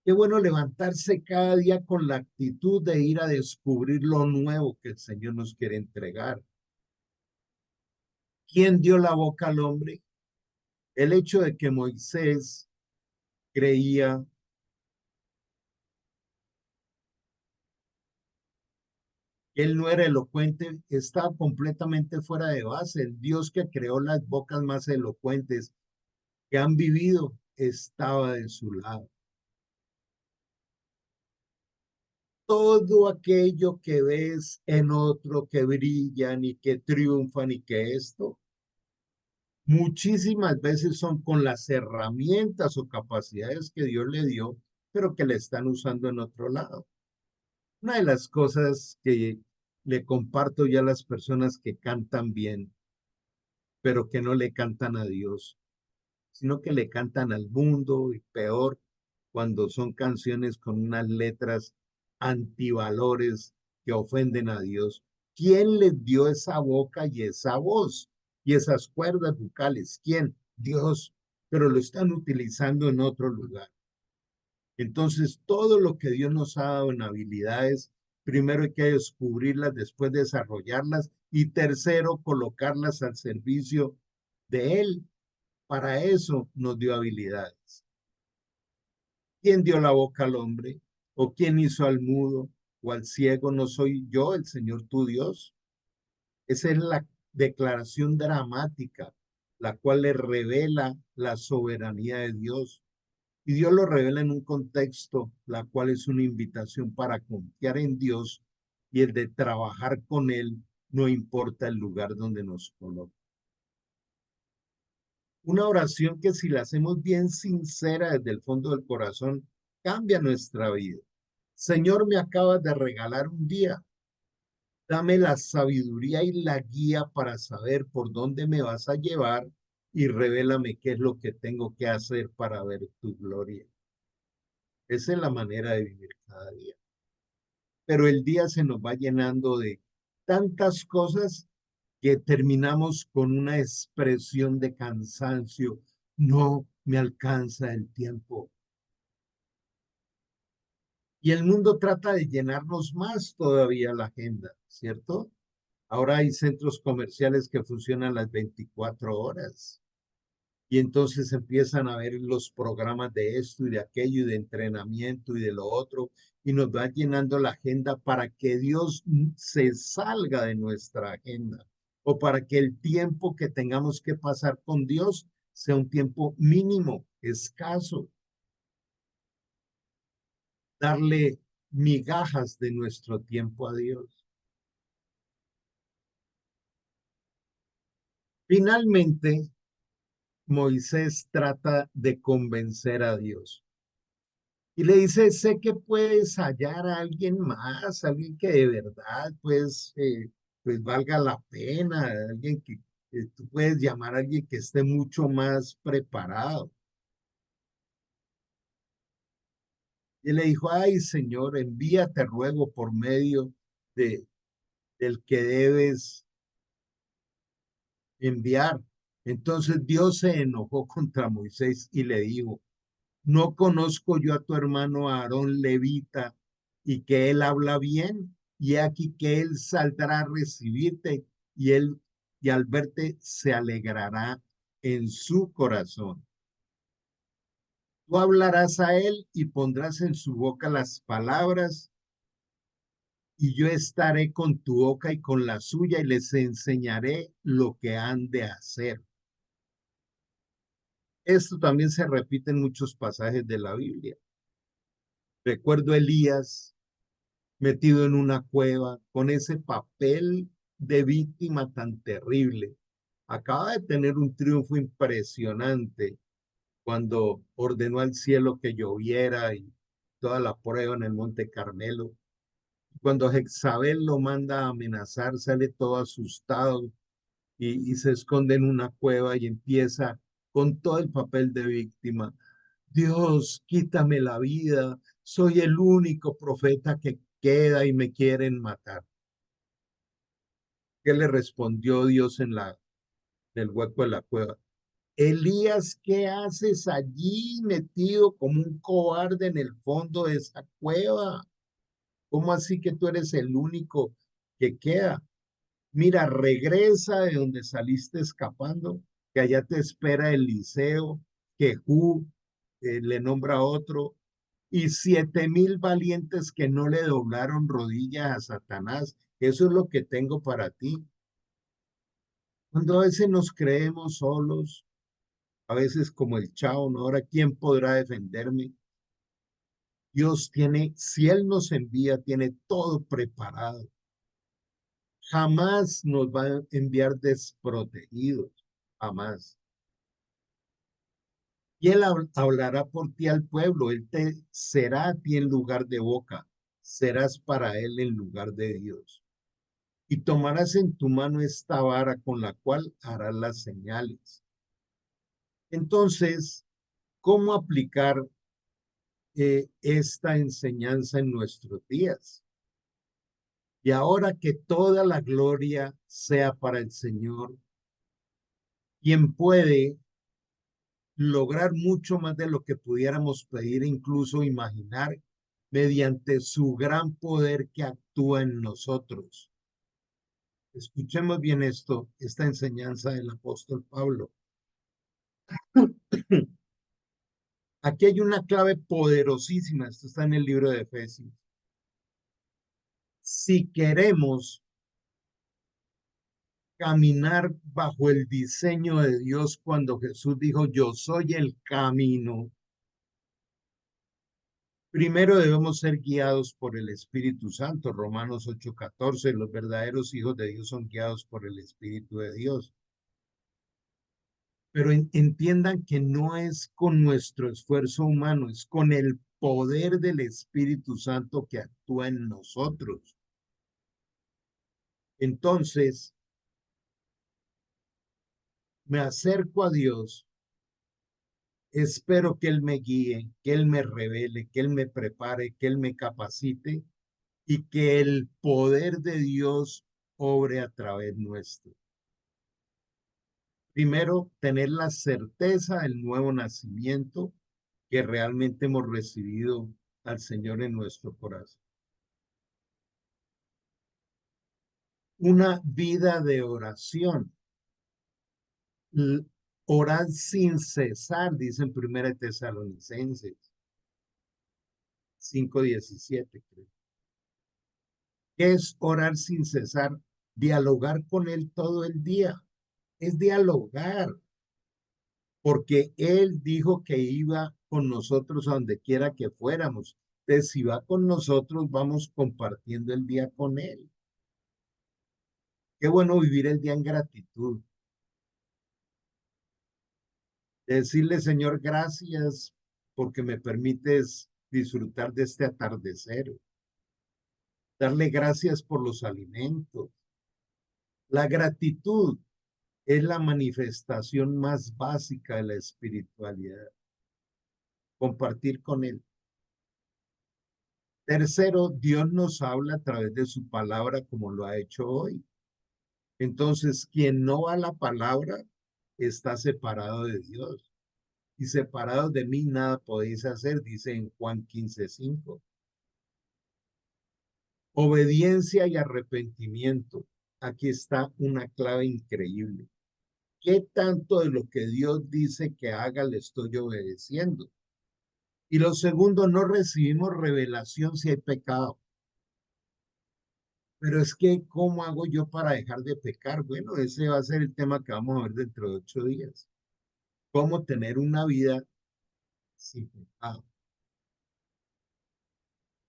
Qué bueno levantarse cada día con la actitud de ir a descubrir lo nuevo que el Señor nos quiere entregar. ¿Quién dio la boca al hombre? El hecho de que Moisés creía que él no era elocuente estaba completamente fuera de base. El Dios que creó las bocas más elocuentes que han vivido estaba de su lado. Todo aquello que ves en otro que brillan y que triunfan y que esto, muchísimas veces son con las herramientas o capacidades que Dios le dio, pero que le están usando en otro lado. Una de las cosas que le comparto ya a las personas que cantan bien, pero que no le cantan a Dios, sino que le cantan al mundo y peor cuando son canciones con unas letras antivalores que ofenden a Dios. ¿Quién les dio esa boca y esa voz y esas cuerdas vocales? ¿Quién? Dios, pero lo están utilizando en otro lugar. Entonces, todo lo que Dios nos ha dado en habilidades, primero hay que descubrirlas, después desarrollarlas y tercero, colocarlas al servicio de Él. Para eso nos dio habilidades. ¿Quién dio la boca al hombre? ¿O quién hizo al mudo o al ciego? ¿No soy yo, el Señor tu Dios? Esa es la declaración dramática, la cual le revela la soberanía de Dios. Y Dios lo revela en un contexto, la cual es una invitación para confiar en Dios y el de trabajar con Él, no importa el lugar donde nos coloque. Una oración que si la hacemos bien sincera desde el fondo del corazón, cambia nuestra vida. Señor, me acabas de regalar un día. Dame la sabiduría y la guía para saber por dónde me vas a llevar y revélame qué es lo que tengo que hacer para ver tu gloria. Esa es la manera de vivir cada día. Pero el día se nos va llenando de tantas cosas que terminamos con una expresión de cansancio. No me alcanza el tiempo. Y el mundo trata de llenarnos más todavía la agenda, ¿cierto? Ahora hay centros comerciales que funcionan las 24 horas y entonces empiezan a ver los programas de esto y de aquello y de entrenamiento y de lo otro y nos va llenando la agenda para que Dios se salga de nuestra agenda o para que el tiempo que tengamos que pasar con Dios sea un tiempo mínimo, escaso. darle migajas de nuestro tiempo a Dios. Finalmente, Moisés trata de convencer a Dios y le dice, sé que puedes hallar a alguien más, alguien que de verdad pues valga la pena, alguien que tú puedes llamar a alguien que esté mucho más preparado. Y él le dijo, ay Señor, envíate ruego por medio de, del que debes enviar. Entonces Dios se enojó contra Moisés y le dijo, ¿no conozco yo a tu hermano Aarón levita y que él habla bien? Y aquí que él saldrá a recibirte y él y al verte se alegrará en su corazón. Tú hablarás a él y pondrás en su boca las palabras y yo estaré con tu boca y con la suya y les enseñaré lo que han de hacer. Esto también se repite en muchos pasajes de la Biblia. Recuerdo a Elías metido en una cueva con ese papel de víctima tan terrible. Acaba de tener un triunfo impresionante cuando ordenó al cielo que lloviera y toda la prueba en el Monte Carmelo. Cuando Jezabel lo manda a amenazar, sale todo asustado y se esconde en una cueva y empieza con todo el papel de víctima. Dios, quítame la vida, soy el único profeta que queda y me quieren matar. ¿Qué le respondió Dios en el hueco de la cueva? Elías, ¿qué haces allí metido como un cobarde en el fondo de esa cueva? ¿Cómo así que tú eres el único que queda? Mira, regresa de donde saliste escapando, que allá te espera Eliseo, Jehú, le nombra a otro, y 7,000 valientes que no le doblaron rodillas a Satanás. Eso es lo que tengo para ti. Cuando a veces nos creemos solos, a veces como el chao, ¿no? Ahora, ¿quién podrá defenderme? Dios tiene, si Él nos envía, tiene todo preparado. Jamás nos va a enviar desprotegidos, jamás. Y Él hablará por ti al pueblo, Él te será a ti en lugar de boca, serás para Él en lugar de Dios. Y tomarás en tu mano esta vara con la cual harás las señales. Entonces, ¿cómo aplicar esta enseñanza en nuestros días? Y ahora que toda la gloria sea para el Señor, quien puede lograr mucho más de lo que pudiéramos pedir e incluso imaginar mediante su gran poder que actúa en nosotros. Escuchemos bien esto, esta enseñanza del apóstol Pablo. Aquí hay una clave poderosísima, esto está en el libro de Efesios. Si queremos caminar bajo el diseño de Dios cuando Jesús dijo, yo soy el camino, primero debemos ser guiados por el Espíritu Santo. Romanos 8:14, los verdaderos hijos de Dios son guiados por el Espíritu de Dios. Pero entiendan que no es con nuestro esfuerzo humano, es con el poder del Espíritu Santo que actúa en nosotros. Entonces, me acerco a Dios, espero que Él me guíe, que Él me revele, que Él me prepare, que Él me capacite y que el poder de Dios obre a través nuestro. Primero, tener la certeza del nuevo nacimiento que realmente hemos recibido al Señor en nuestro corazón. Una vida de oración. Orar sin cesar, dice en 1 Tesalonicenses 5:17, creo. ¿Qué es orar sin cesar? Dialogar con Él todo el día. Es dialogar, porque Él dijo que iba con nosotros a donde quiera que fuéramos Entonces, si va con nosotros, vamos compartiendo el día con Él. Qué bueno vivir el día en gratitud. Decirle, Señor, gracias porque me permites disfrutar de este atardecer. Darle gracias por los alimentos. La gratitud es la manifestación más básica de la espiritualidad. Compartir con Él. Tercero, Dios nos habla a través de su palabra como lo ha hecho hoy. Entonces, quien no va a la palabra está separado de Dios. Y separados de mí nada podéis hacer, dice en Juan 15:5. Obediencia y arrepentimiento. Aquí está una clave increíble. ¿Qué tanto de lo que Dios dice que haga le estoy obedeciendo? Y lo segundo, no recibimos revelación si hay pecado. Pero es que, ¿cómo hago yo para dejar de pecar? Bueno, ese va a ser el tema que vamos a ver dentro de 8 días. ¿Cómo tener una vida sin pecado?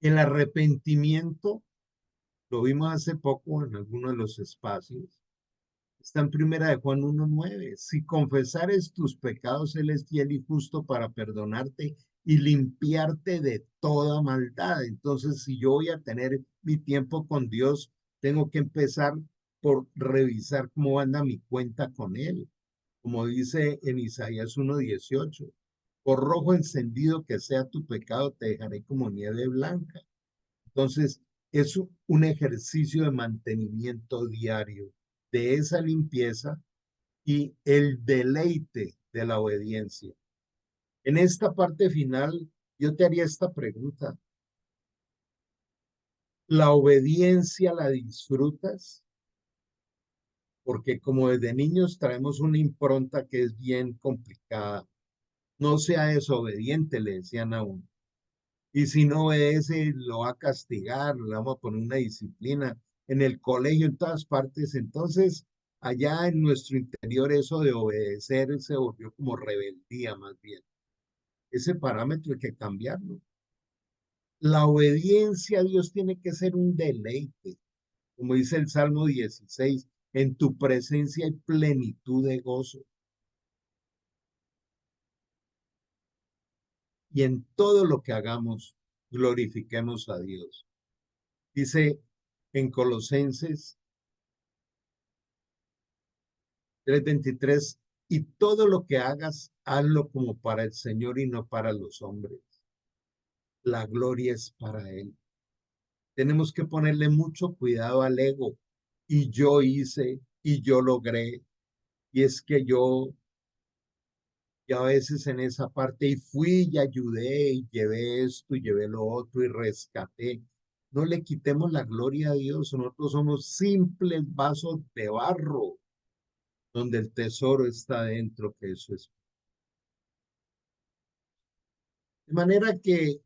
El arrepentimiento, lo vimos hace poco en alguno de los espacios, está en primera de Juan 1:9. Si confesares tus pecados, Él es fiel y justo para perdonarte y limpiarte de toda maldad. Entonces, si yo voy a tener mi tiempo con Dios, tengo que empezar por revisar cómo anda mi cuenta con Él. Como dice en Isaías 1:18, por rojo encendido que sea tu pecado, te dejaré como nieve blanca. Entonces, es un ejercicio de mantenimiento diario de esa limpieza y el deleite de la obediencia. En esta parte final, yo te haría esta pregunta. ¿La obediencia la disfrutas? Porque como desde niños traemos una impronta que es bien complicada. No sea desobediente, le decían a uno. Y si no obedece, lo va a castigar, le vamos a poner una disciplina en el colegio, en todas partes. Entonces, allá en nuestro interior, eso de obedecer se volvió como rebeldía más bien. Ese parámetro hay que cambiarlo. La obediencia a Dios tiene que ser un deleite. Como dice el Salmo 16, en tu presencia hay plenitud de gozo. Y en todo lo que hagamos, glorifiquemos a Dios. Dice en Colosenses 3:23, y todo lo que hagas, hazlo como para el Señor y no para los hombres. La gloria es para Él. Tenemos que ponerle mucho cuidado al ego. Y yo hice, y yo logré, y es que yo, y a veces en esa parte, y fui y ayudé, y llevé esto, y llevé lo otro, y rescaté. No le quitemos la gloria a Dios. Nosotros somos simples vasos de barro, donde el tesoro está dentro, que eso es. De manera que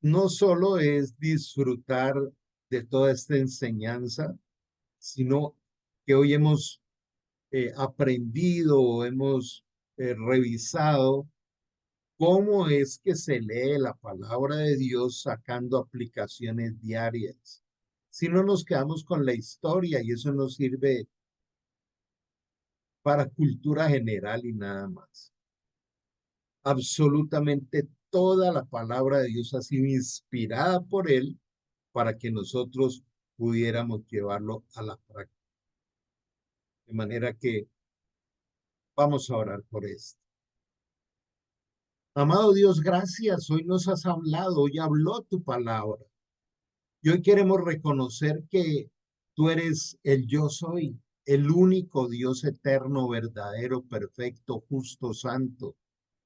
no solo es disfrutar de toda esta enseñanza, sino que hoy hemos aprendido o hemos revisado cómo es que se lee la palabra de Dios sacando aplicaciones diarias. Si no nos quedamos con la historia y eso nos sirve para cultura general y nada más. Absolutamente toda la palabra de Dios ha sido inspirada por Él para que nosotros pudiéramos llevarlo a la práctica. De manera que vamos a orar por esto. Amado Dios, gracias. Hoy nos has hablado, hoy habló tu palabra. Y hoy queremos reconocer que tú eres el yo soy, el único Dios eterno, verdadero, perfecto, justo, santo,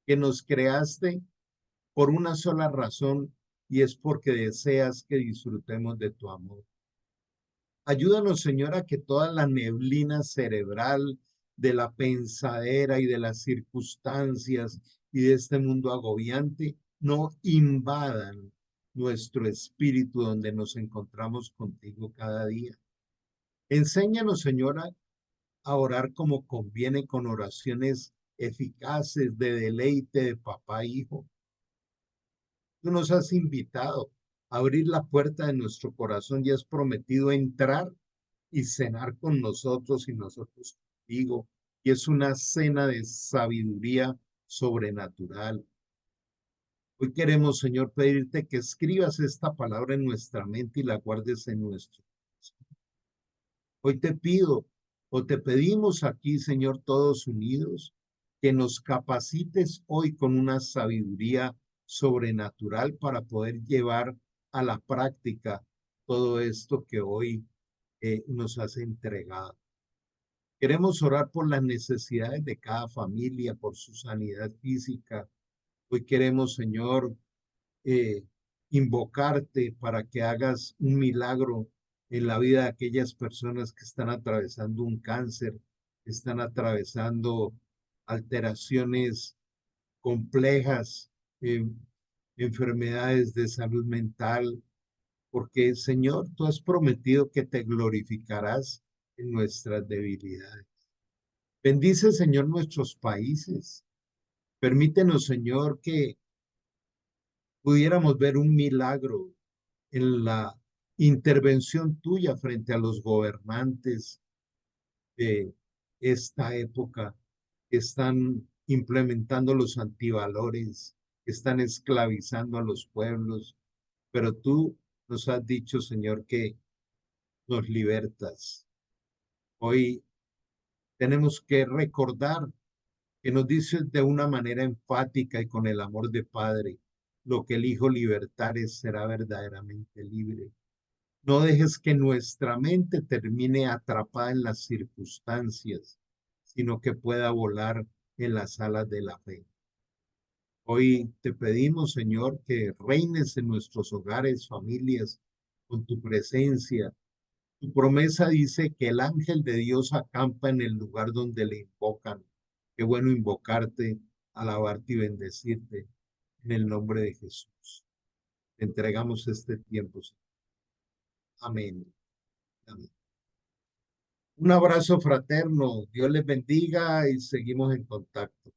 que nos creaste por una sola razón y es porque deseas que disfrutemos de tu amor. Ayúdanos, Señor, a que toda la neblina cerebral de la pensadera y de las circunstancias y de este mundo agobiante no invadan nuestro espíritu donde nos encontramos contigo cada día. Enséñanos, Señora, a orar como conviene con oraciones eficaces de deleite de papá e hijo. Tú nos has invitado a abrir la puerta de nuestro corazón y has prometido entrar y cenar con nosotros y nosotros contigo. Y es una cena de sabiduría sobrenatural. Hoy queremos, Señor, pedirte que escribas esta palabra en nuestra mente y la guardes en nuestro corazón. Hoy te pido o te pedimos aquí, Señor, todos unidos, que nos capacites hoy con una sabiduría sobrenatural para poder llevar a la práctica todo esto que hoy nos has entregado. Queremos orar por las necesidades de cada familia, por su sanidad física. Hoy queremos, Señor, eh, invocarte para que hagas un milagro en la vida de aquellas personas que están atravesando un cáncer, que están atravesando alteraciones complejas, eh, enfermedades de salud mental, porque Señor, tú has prometido que te glorificarás en nuestras debilidades. Bendice, Señor, nuestros países. Permítenos, Señor, que pudiéramos ver un milagro en la intervención tuya frente a los gobernantes de esta época que están implementando los antivalores, que están esclavizando a los pueblos, pero tú nos has dicho, Señor, que nos libertas. Hoy tenemos que recordar que nos dices de una manera enfática y con el amor de Padre, lo que el Hijo libertares será verdaderamente libre. No dejes que nuestra mente termine atrapada en las circunstancias, sino que pueda volar en las alas de la fe. Hoy te pedimos, Señor, que reines en nuestros hogares, familias, con tu presencia. Tu promesa dice que el ángel de Dios acampa en el lugar donde le invocan. Qué bueno invocarte, alabarte y bendecirte en el nombre de Jesús. Te entregamos este tiempo, Señor. Amén. Amén. Un abrazo fraterno, Dios les bendiga y seguimos en contacto.